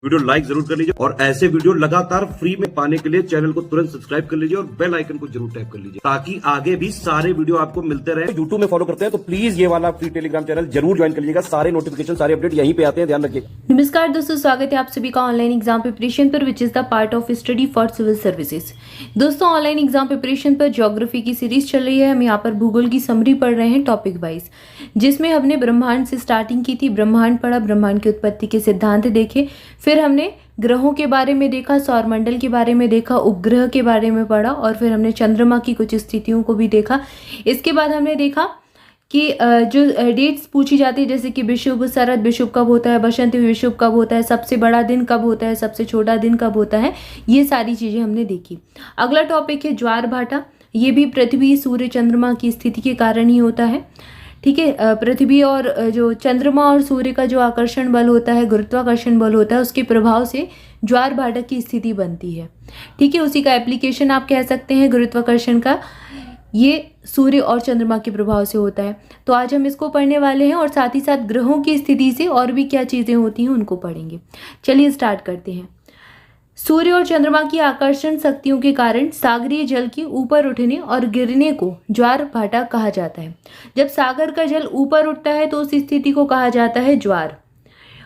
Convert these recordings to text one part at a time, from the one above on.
Video like जरूर कर लीजिए और ऐसे वीडियो लगातार फ्री में पाने के लिए चैनल को तुरंत सब्सक्राइब कर लीजिए और बेल आइकन को जरूर टैप कर लीजिए ताकि आगे भी सारे वीडियो आपको मिलते रहे। यूट्यूब में फॉलो करते हैं तो प्लीज ये वाला फ्री टेलीग्राम चैनल जरूर ज्वाइन कर लीजिएगा। सारे नोटिफिकेशन सारे अपडेट यहीं पे आते हैं, ध्यान रखिए। नमस्कार दोस्तों, स्वागत है आप सभी का ऑनलाइन एग्जाम प्रिपरेशन पर, which is the part of study for civil services. दोस्तों, ऑनलाइन एग्जाम प्रिपरेशन पर ज्योग्राफी की सीरीज चल रही है। हम यहाँ पर भूगोल की समरी पढ़ रहे हैं टॉपिक वाइज, जिसमें हमने ब्रह्मांड से स्टार्टिंग की थी। ब्रह्मांड पढ़ा, ब्रह्मांड की उत्पत्ति के सिद्धांत देखे, फिर हमने ग्रहों के बारे में देखा, सौरमंडल के बारे में देखा, उपग्रह के बारे में पढ़ा और फिर हमने चंद्रमा की कुछ स्थितियों को भी देखा। इसके बाद हमने देखा कि जो डेट्स पूछी जाती है, जैसे कि विषुव, शरद विषुव कब होता है, बसंत विषुव कब होता है, सबसे बड़ा दिन कब होता है, सबसे छोटा दिन कब होता है, ये सारी चीज़ें हमने देखी। अगला टॉपिक है ज्वार भाटा। ये भी पृथ्वी, सूर्य, चंद्रमा की स्थिति के कारण ही होता है। ठीक है, पृथ्वी और जो चंद्रमा और सूर्य का जो आकर्षण बल होता है, गुरुत्वाकर्षण बल होता है, उसके प्रभाव से ज्वार भाटक की स्थिति बनती है। ठीक है, उसी का एप्लीकेशन आप कह सकते हैं गुरुत्वाकर्षण का, ये सूर्य और चंद्रमा के प्रभाव से होता है। तो आज हम इसको पढ़ने वाले हैं और साथ ही साथ ग्रहों की स्थिति से और भी क्या चीज़ें होती हैं उनको पढ़ेंगे। चलिए स्टार्ट करते हैं। सूर्य और चंद्रमा की आकर्षण शक्तियों के कारण सागरीय जल के ऊपर उठने और गिरने को ज्वार भाटा कहा जाता है। जब सागर का जल ऊपर उठता है तो उस स्थिति को कहा जाता है ज्वार,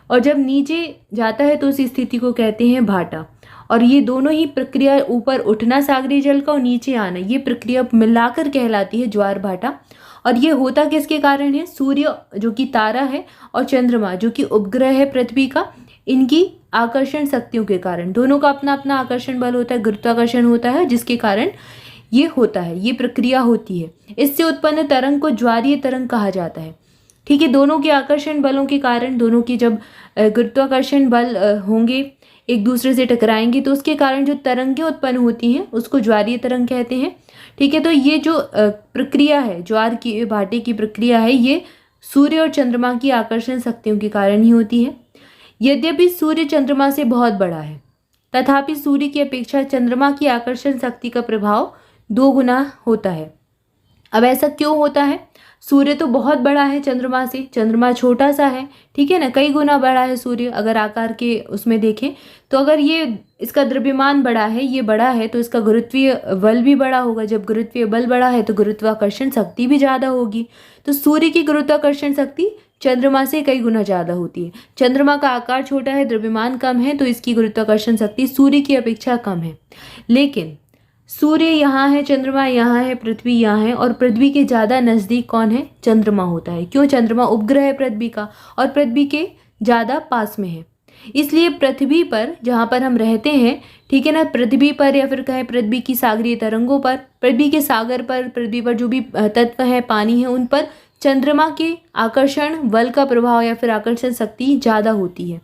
और जब नीचे जाता है तो उस स्थिति को कहते हैं भाटा। और ये दोनों ही प्रक्रिया, ऊपर उठना सागरीय जल का और नीचे आना, ये प्रक्रिया मिलाकर कहलाती है ज्वार भाटा। और ये होता किसके कारण है? सूर्य जो कि तारा है और चंद्रमा जो कि उपग्रह है पृथ्वी का, इनकी आकर्षण शक्तियों के कारण। दोनों का अपना अपना आकर्षण बल होता है, गुरुत्वाकर्षण होता है, जिसके कारण ये होता है, ये प्रक्रिया होती है। इससे उत्पन्न तरंग को ज्वारीय तरंग कहा जाता है। ठीक है, दोनों के आकर्षण बलों के कारण, दोनों की जब गुरुत्वाकर्षण बल होंगे, एक दूसरे से टकराएंगे, तो उसके कारण जो तरंगें उत्पन्न होती हैं उसको ज्वारीय तरंग कहते हैं। ठीक है, तो ये जो प्रक्रिया है, ज्वार की भाटे की प्रक्रिया है, ये सूर्य और चंद्रमा की आकर्षण शक्तियों के कारण ही होती है। यद्यपि सूर्य चंद्रमा से बहुत बड़ा है, तथापि सूर्य की अपेक्षा चंद्रमा की आकर्षण शक्ति का प्रभाव 2 गुना होता है। अब ऐसा क्यों होता है? सूर्य तो बहुत बड़ा है चंद्रमा से, चंद्रमा छोटा सा है, ठीक है ना, कई गुना बड़ा है सूर्य अगर आकार के उसमें देखें तो। अगर ये इसका द्रव्यमान बड़ा है, ये बड़ा है, तो इसका गुरुत्वीय बल भी बड़ा होगा। जब गुरुत्वीय बल बड़ा है तो गुरुत्वाकर्षण शक्ति भी ज़्यादा होगी। तो सूर्य की गुरुत्वाकर्षण शक्ति चंद्रमा से कई गुना ज़्यादा होती है। चंद्रमा का आकार छोटा है, द्रव्यमान कम है, तो इसकी गुरुत्वाकर्षण शक्ति सूर्य की अपेक्षा कम है। लेकिन सूर्य यहाँ है, चंद्रमा यहाँ है, पृथ्वी यहाँ है, और पृथ्वी के ज़्यादा नज़दीक कौन है? चंद्रमा होता है। क्यों? चंद्रमा उपग्रह है पृथ्वी का और पृथ्वी के ज़्यादा पास में है। इसलिए पृथ्वी पर, जहाँ पर हम रहते हैं, ठीक है ना, पृथ्वी पर या फिर कहें पृथ्वी की सागरीय तरंगों पर, पृथ्वी के सागर पर, पृथ्वी पर जो भी तत्व है, पानी है, उन पर चंद्रमा के आकर्षण बल का प्रभाव या फिर आकर्षण शक्ति ज़्यादा होती है।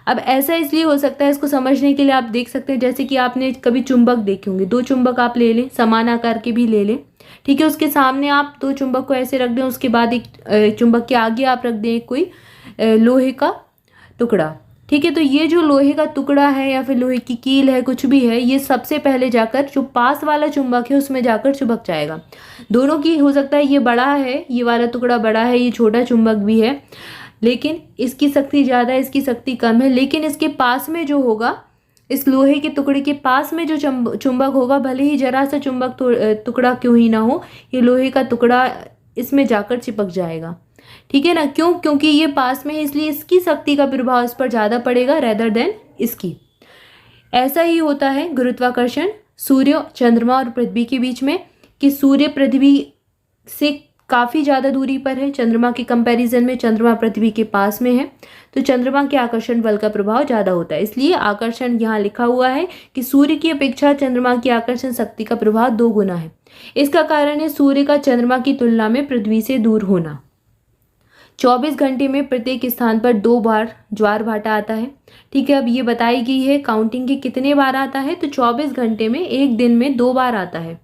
अब ऐसा इसलिए हो सकता है, इसको समझने के लिए आप देख सकते हैं, जैसे कि आपने कभी चुंबक देखे होंगे। 2 चुंबक आप ले लें, समान आकार के भी ले लें, ठीक है, उसके सामने आप 2 चुंबक को ऐसे रख दें, उसके बाद एक चुंबक के आगे आप रख दें कोई लोहे का टुकड़ा। ठीक है, तो ये जो लोहे का टुकड़ा है या फिर लोहे की कील है, कुछ भी है, ये सबसे पहले जाकर जो पास वाला चुंबक है उसमें जाकर चिपक जाएगा। दोनों की हो सकता है ये बड़ा है, ये वाला टुकड़ा बड़ा है, ये छोटा चुंबक भी है, लेकिन इसकी शक्ति ज़्यादा है, इसकी शक्ति कम है। लेकिन इसके पास में जो होगा, इस लोहे के टुकड़े के पास में जो चुंबक होगा, भले ही जरा सा चुंबक टुकड़ा क्यों ही ना हो, ये लोहे का टुकड़ा इसमें जाकर चिपक जाएगा। ठीक है ना, क्यों? क्योंकि ये पास में है, इसलिए इसकी शक्ति का प्रभाव इस पर ज़्यादा पड़ेगा रेदर देन इसकी। ऐसा ही होता है गुरुत्वाकर्षण सूर्य, चंद्रमा और पृथ्वी के बीच में, कि सूर्य पृथ्वी से काफ़ी ज़्यादा दूरी पर है, चंद्रमा के कंपैरिजन में चंद्रमा पृथ्वी के पास में है, तो चंद्रमा के आकर्षण बल का प्रभाव ज़्यादा होता है। इसलिए आकर्षण यहाँ लिखा हुआ है कि सूर्य की अपेक्षा चंद्रमा की आकर्षण शक्ति का प्रभाव 2 गुना है। इसका कारण है सूर्य का चंद्रमा की तुलना में पृथ्वी से दूर होना। 24 घंटे में प्रत्येक स्थान पर 2 बार ज्वार भाटा आता है। ठीक है, अब ये बताई गई है काउंटिंग के कितने बार आता है, तो 24 घंटे में, एक दिन में 2 बार आता है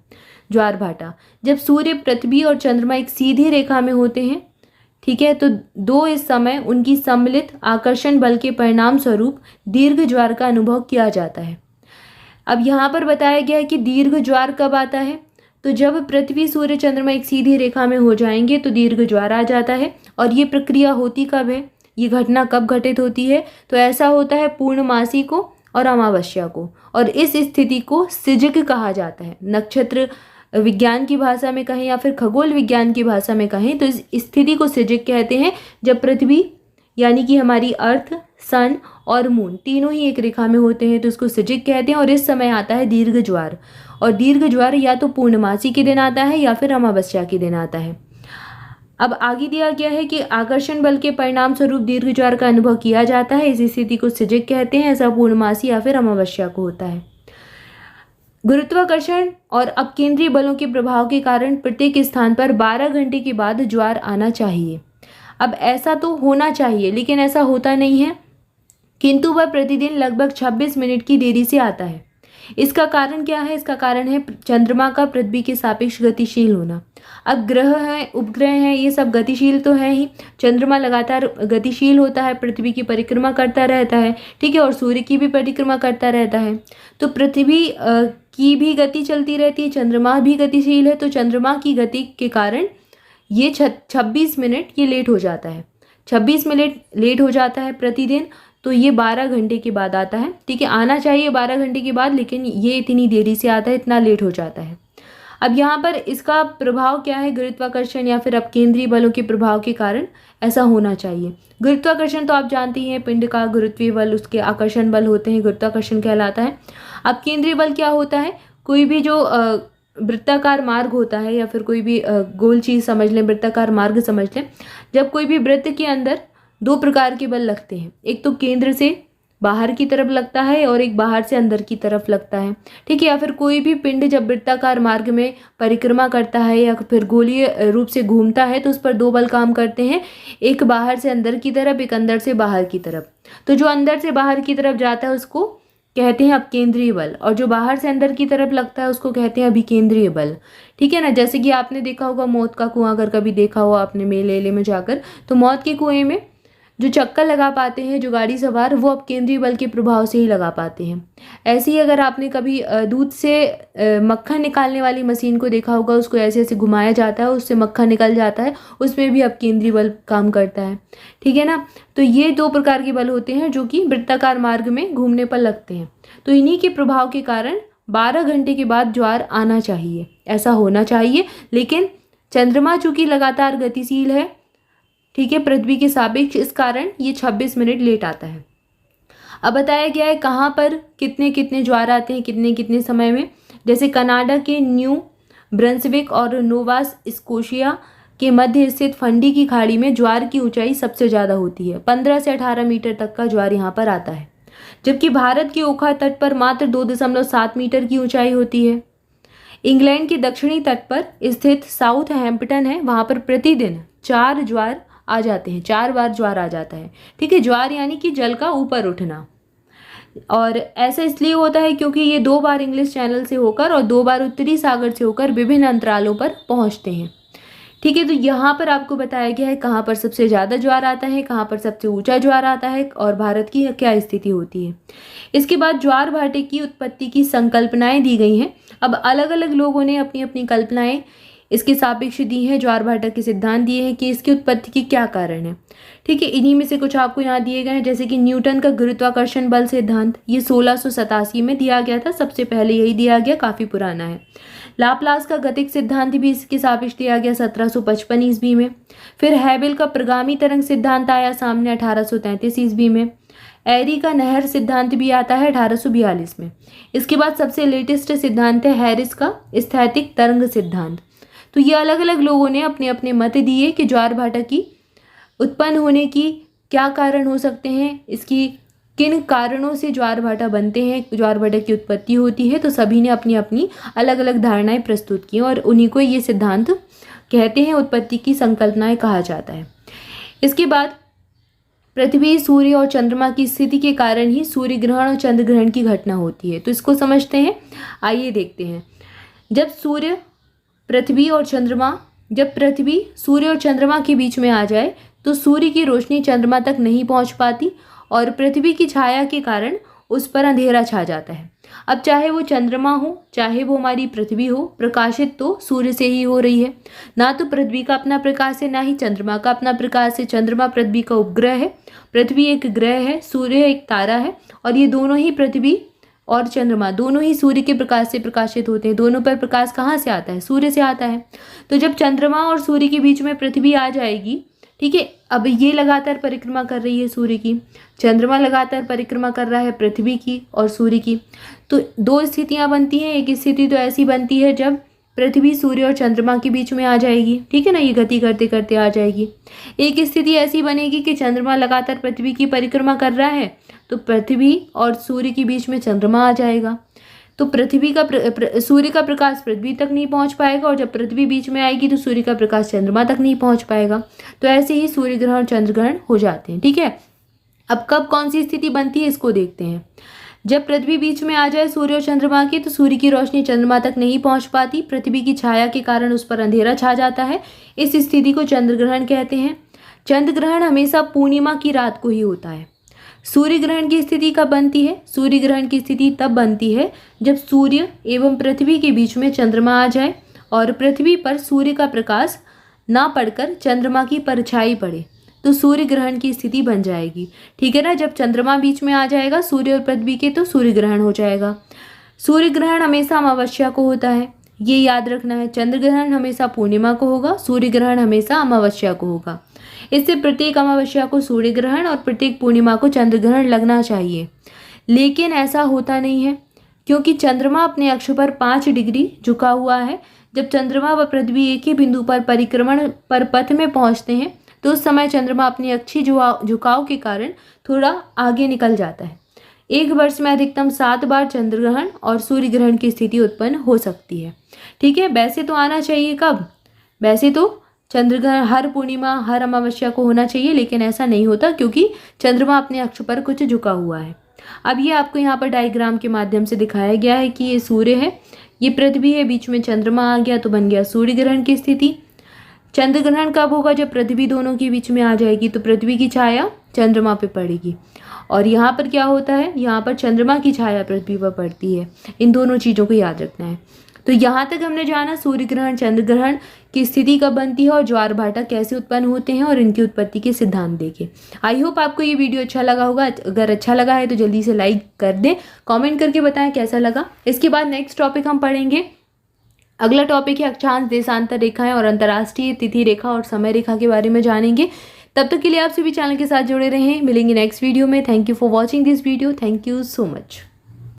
ज्वार भाटा। जब सूर्य, पृथ्वी और चंद्रमा एक सीधी रेखा में होते हैं, ठीक है, तो 2 इस समय उनकी सम्मिलित आकर्षण बल के परिणाम स्वरूप दीर्घ ज्वार का अनुभव किया जाता है। अब यहाँ पर बताया गया है कि दीर्घ ज्वार कब आता है, तो जब पृथ्वी, सूर्य, चंद्रमा एक सीधी रेखा में हो जाएंगे तो दीर्घ ज्वार आ जाता है। और ये प्रक्रिया होती कब है? ये घटना कब घटित होती है? तो ऐसा होता है पूर्णमासी को और अमावस्या को, और इस स्थिति को सिजक कहा जाता है। नक्षत्र विज्ञान की भाषा में कहें या फिर खगोल विज्ञान की भाषा में कहें तो इस स्थिति को सिजक कहते हैं, जब पृथ्वी यानी कि हमारी अर्थ, सन और मून तीनों ही एक रेखा में होते हैं तो इसको सिजक कहते हैं। और इस समय आता है दीर्घ ज्वार, और दीर्घ ज्वार या तो पूर्णमासी के दिन आता है या फिर अमावस्या के दिन आता है। अब आगे दिया गया है कि आकर्षण बल के परिणाम स्वरूप दीर्घ ज्वार का अनुभव किया जाता है, इस स्थिति को सिजक कहते हैं। ऐसा पूर्णमासी या फिर अमावस्या को होता है। गुरुत्वाकर्षण और अपकेंद्रीय बलों के प्रभाव के कारण प्रत्येक स्थान पर 12 घंटे के बाद ज्वार आना चाहिए। अब ऐसा तो होना चाहिए लेकिन ऐसा होता नहीं है, किंतु वह प्रतिदिन लगभग 26 मिनट की देरी से आता है। इसका कारण क्या है? इसका कारण है चंद्रमा का पृथ्वी के सापेक्ष गतिशील होना। अब ग्रह हैं, उपग्रह हैं, ये सब गतिशील तो है ही। चंद्रमा लगातार गतिशील होता है, पृथ्वी की परिक्रमा करता रहता है, ठीक है, और सूर्य की भी परिक्रमा करता रहता है। तो पृथ्वी की भी गति चलती रहती है, चंद्रमा भी गतिशील है, तो चंद्रमा की गति के कारण ये 26 मिनट ये लेट हो जाता है। 26 मिनट लेट हो जाता है प्रतिदिन, तो ये 12 घंटे के बाद आता है, ठीक है। आना चाहिए 12 घंटे के बाद, लेकिन ये इतनी देरी से आता है, इतना लेट हो जाता है। अब यहाँ पर इसका प्रभाव क्या है? गुरुत्वाकर्षण या फिर अपकेंद्रीय बलों के प्रभाव के कारण ऐसा होना चाहिए। गुरुत्वाकर्षण तो आप जानते ही हैं, पिंड का गुरुत्वीय बल उसके आकर्षण बल होते हैं, गुरुत्वाकर्षण कहलाता है। अपकेंद्रीय बल क्या होता है? कोई भी जो वृत्ताकार मार्ग होता है या फिर कोई भी गोल चीज़ समझ लें, वृत्ताकार मार्ग समझ लें, जब कोई भी वृत्त के अंदर 2 प्रकार के बल लगते हैं, एक तो केंद्र से बाहर की तरफ लगता है और एक बाहर से अंदर की तरफ लगता है, ठीक है। या फिर कोई भी पिंड जब वृत्ताकार मार्ग में परिक्रमा करता है या फिर गोलीय रूप से घूमता है तो उस पर 2 बल काम करते हैं, एक बाहर से अंदर की तरफ, एक अंदर से बाहर की तरफ। तो जो अंदर से बाहर की तरफ जाता है उसको कहते हैं अपकेंद्रीय बल, और जो बाहर से अंदर की तरफ लगता है उसको कहते हैं अभिकेंद्रीय बल, ठीक है ना। जैसे कि आपने देखा होगा मौत का कुआं, अगर कभी देखा हो आपने मेले में जाकर, तो मौत के कुएं में जो चक्कर लगा पाते हैं जो गाड़ी सवार, वो अपकेंद्रीय बल के प्रभाव से ही लगा पाते हैं। ऐसे ही अगर आपने कभी दूध से मक्खन निकालने वाली मशीन को देखा होगा, उसको ऐसे ऐसे घुमाया जाता है, उससे मक्खन निकल जाता है, उसमें भी अपकेंद्रीय बल काम करता है, ठीक है ना। तो ये 2 प्रकार के बल होते हैं जो कि वृत्ताकार मार्ग में घूमने पर लगते हैं। तो इन्हीं के प्रभाव के कारण 12 घंटे के बाद ज्वार आना चाहिए, ऐसा होना चाहिए। लेकिन चंद्रमा चूंकि लगातार गतिशील है, ठीक है, पृथ्वी के सापेक्ष, इस कारण ये 26 मिनट लेट आता है। अब बताया गया है कहाँ पर कितने कितने ज्वार आते हैं, कितने कितने समय में। जैसे कनाडा के न्यू ब्रंसविक और नोवा स्कोशिया के मध्य स्थित फंडी की खाड़ी में ज्वार की ऊंचाई सबसे ज़्यादा होती है, 15 से 18 मीटर तक का ज्वार यहाँ पर आता है। जबकि भारत के ओखा तट पर मात्र 2.7 मीटर की ऊंचाई होती है। इंग्लैंड के दक्षिणी तट पर स्थित साउथ हैम्पटन है, वहाँ पर प्रतिदिन 4 ज्वार आ जाते हैं, 4 बार ज्वार आ जाता है, ठीक है। ज्वार यानी कि जल का ऊपर उठना, और ऐसा इसलिए होता है क्योंकि ये 2 बार इंग्लिश चैनल से होकर और 2 बार उत्तरी सागर से होकर विभिन्न अंतरालों पर पहुंचते हैं, ठीक है। तो यहाँ पर आपको बताया गया है कहाँ पर सबसे ज़्यादा ज्वार आता है, कहाँ पर सबसे ऊंचा ज्वार आता है और भारत की क्या स्थिति होती है। इसके बाद ज्वार भाटे की उत्पत्ति की संकल्पनाएं दी गई हैं। अब अलग अलग लोगों ने अपनी अपनी कल्पनाएं इसके सापेक्ष दी हैं, ज्वार भाटा के सिद्धांत दिए हैं कि इसकी उत्पत्ति के क्या कारण है, ठीक है। इन्हीं में से कुछ आपको यहाँ दिए गए हैं, जैसे कि न्यूटन का गुरुत्वाकर्षण बल सिद्धांत, ये 1687 में दिया गया था, सबसे पहले यही दिया गया, काफ़ी पुराना है। लाप्लास का गतिक सिद्धांत भी इसके सापेक्ष दिया गया 1755 ईस्वी में। फिर हैबल का प्रगामी तरंग सिद्धांत आया सामने 1833 ईस्वी में। एरी का नहर सिद्धांत भी आता है 1842 में। इसके बाद सबसे लेटेस्ट सिद्धांत है हैरिस का स्थैतिक तरंग सिद्धांत। तो ये अलग अलग लोगों ने अपने अपने मत दिए कि ज्वार भाटा की उत्पन्न होने की क्या कारण हो सकते हैं, इसकी किन कारणों से ज्वार भाटा बनते हैं, ज्वार भाटा की उत्पत्ति होती है। तो सभी ने अपनी अपनी अलग अलग धारणाएं प्रस्तुत की और उन्हीं को ये सिद्धांत कहते हैं, उत्पत्ति की संकल्पनाएं कहा जाता है। इसके बाद पृथ्वी, सूर्य और चंद्रमा की स्थिति के कारण ही सूर्य ग्रहण और चंद्र ग्रहण की घटना होती है। तो इसको समझते हैं, आइए देखते हैं। जब पृथ्वी, सूर्य और चंद्रमा के बीच में आ जाए तो सूर्य की रोशनी चंद्रमा तक नहीं पहुंच पाती और पृथ्वी की छाया के कारण उस पर अंधेरा छा जाता है। अब चाहे वो चंद्रमा हो, चाहे वो हमारी पृथ्वी हो, प्रकाशित तो सूर्य से ही हो रही है। ना तो पृथ्वी का अपना प्रकाश है, ना ही चंद्रमा का अपना प्रकाश है। चंद्रमा पृथ्वी का उपग्रह है, पृथ्वी एक ग्रह है, सूर्य एक तारा है, और ये दोनों ही, पृथ्वी और चंद्रमा दोनों ही सूर्य के प्रकाश से प्रकाशित होते हैं। दोनों पर प्रकाश कहाँ से आता है? सूर्य से आता है। तो जब चंद्रमा और सूर्य के बीच में पृथ्वी आ जाएगी, ठीक है, अब ये लगातार परिक्रमा कर रही है सूर्य की, चंद्रमा लगातार परिक्रमा कर रहा है पृथ्वी की और सूर्य की। तो दो स्थितियां बनती हैं। एक स्थिति तो ऐसी बनती है जब पृथ्वी सूर्य और चंद्रमा के बीच में आ जाएगी, ठीक है ना, ये गति करते करते आ जाएगी। एक स्थिति ऐसी बनेगी कि चंद्रमा लगातार पृथ्वी की परिक्रमा कर रहा है, तो पृथ्वी और सूर्य के बीच में चंद्रमा आ जाएगा, तो पृथ्वी का सूर्य का प्रकाश पृथ्वी तक नहीं पहुंच पाएगा, और जब पृथ्वी बीच में आएगी तो सूर्य का प्रकाश चंद्रमा तक नहीं पहुंच पाएगा। तो ऐसे ही सूर्य ग्रहण और चंद्र ग्रहण हो जाते हैं, ठीक है। अब कब कौन सी स्थिति बनती है इसको देखते हैं। जब पृथ्वी बीच में आ जाए सूर्य और चंद्रमा के, तो सूर्य की रोशनी चंद्रमा तक नहीं पहुंच पाती, पृथ्वी की छाया के कारण उस पर अंधेरा छा जाता है। इस स्थिति को चंद्र ग्रहण कहते हैं। चंद्र ग्रहण हमेशा पूर्णिमा की रात को ही होता है। सूर्य ग्रहण की स्थिति कब बनती है? सूर्य ग्रहण की स्थिति तब बनती है जब सूर्य एवं पृथ्वी के बीच में चंद्रमा आ जाए और पृथ्वी पर सूर्य का प्रकाश ना पड़कर चंद्रमा की परछाई पड़े, तो सूर्य ग्रहण की स्थिति बन जाएगी, ठीक है ना। जब चंद्रमा बीच में आ जाएगा सूर्य और पृथ्वी के, तो सूर्य ग्रहण हो जाएगा। सूर्य ग्रहण हमेशा अमावस्या को होता है, ये याद रखना है। चंद्र ग्रहण हमेशा पूर्णिमा को होगा, सूर्य ग्रहण हमेशा अमावस्या को होगा। इससे प्रत्येक अमावस्या को सूर्य ग्रहण और प्रत्येक पूर्णिमा को चंद्र ग्रहण लगना चाहिए, लेकिन ऐसा होता नहीं है, क्योंकि चंद्रमा अपने अक्ष पर 5 डिग्री झुका हुआ है। जब चंद्रमा व पृथ्वी एक ही बिंदु पर परिक्रमण पर पथ में पहुंचते हैं, तो उस समय चंद्रमा अपनी अक्षीय झुकाव के कारण थोड़ा आगे निकल जाता है। एक वर्ष में अधिकतम 7 बार चंद्र ग्रहण और सूर्य ग्रहण की स्थिति उत्पन्न हो सकती है, ठीक है। वैसे तो आना चाहिए कब? वैसे तो चंद्र ग्रहण हर पूर्णिमा, हर अमावस्या को होना चाहिए, लेकिन ऐसा नहीं होता क्योंकि चंद्रमा अपने अक्ष पर कुछ झुका हुआ है। अब ये आपको यहाँ पर डायग्राम के माध्यम से दिखाया गया है कि ये सूर्य है, ये पृथ्वी है, बीच में चंद्रमा आ गया तो बन गया सूर्य ग्रहण की स्थिति। चंद्र ग्रहण कब होगा? जब पृथ्वी दोनों के बीच में आ जाएगी, तो पृथ्वी की छाया चंद्रमा पे पड़ेगी, और यहाँ पर क्या होता है, यहाँ पर चंद्रमा की छाया पृथ्वी पर पड़ती है। इन दोनों चीज़ों को याद रखना है। तो यहाँ तक हमने जाना सूर्य ग्रहण, चंद्र ग्रहण की स्थिति कब बनती है और ज्वार भाटा कैसे उत्पन्न होते हैं और इनकी उत्पत्ति के सिद्धांत देखे। आई होप आपको ये वीडियो अच्छा लगा होगा। अगर अच्छा लगा है तो जल्दी से लाइक कर दें, कमेंट करके बताएं कैसा लगा। इसके बाद नेक्स्ट टॉपिक हम पढ़ेंगे। अगला टॉपिक है अक्षांश देशांतर रेखाएं और अंतर्राष्ट्रीय तिथि रेखा और समय रेखा के बारे में जानेंगे। तब तक के लिए आप सभी चैनल के साथ जुड़े रहें। मिलेंगे नेक्स्ट वीडियो में। Thank you for watching this video. Thank you so much.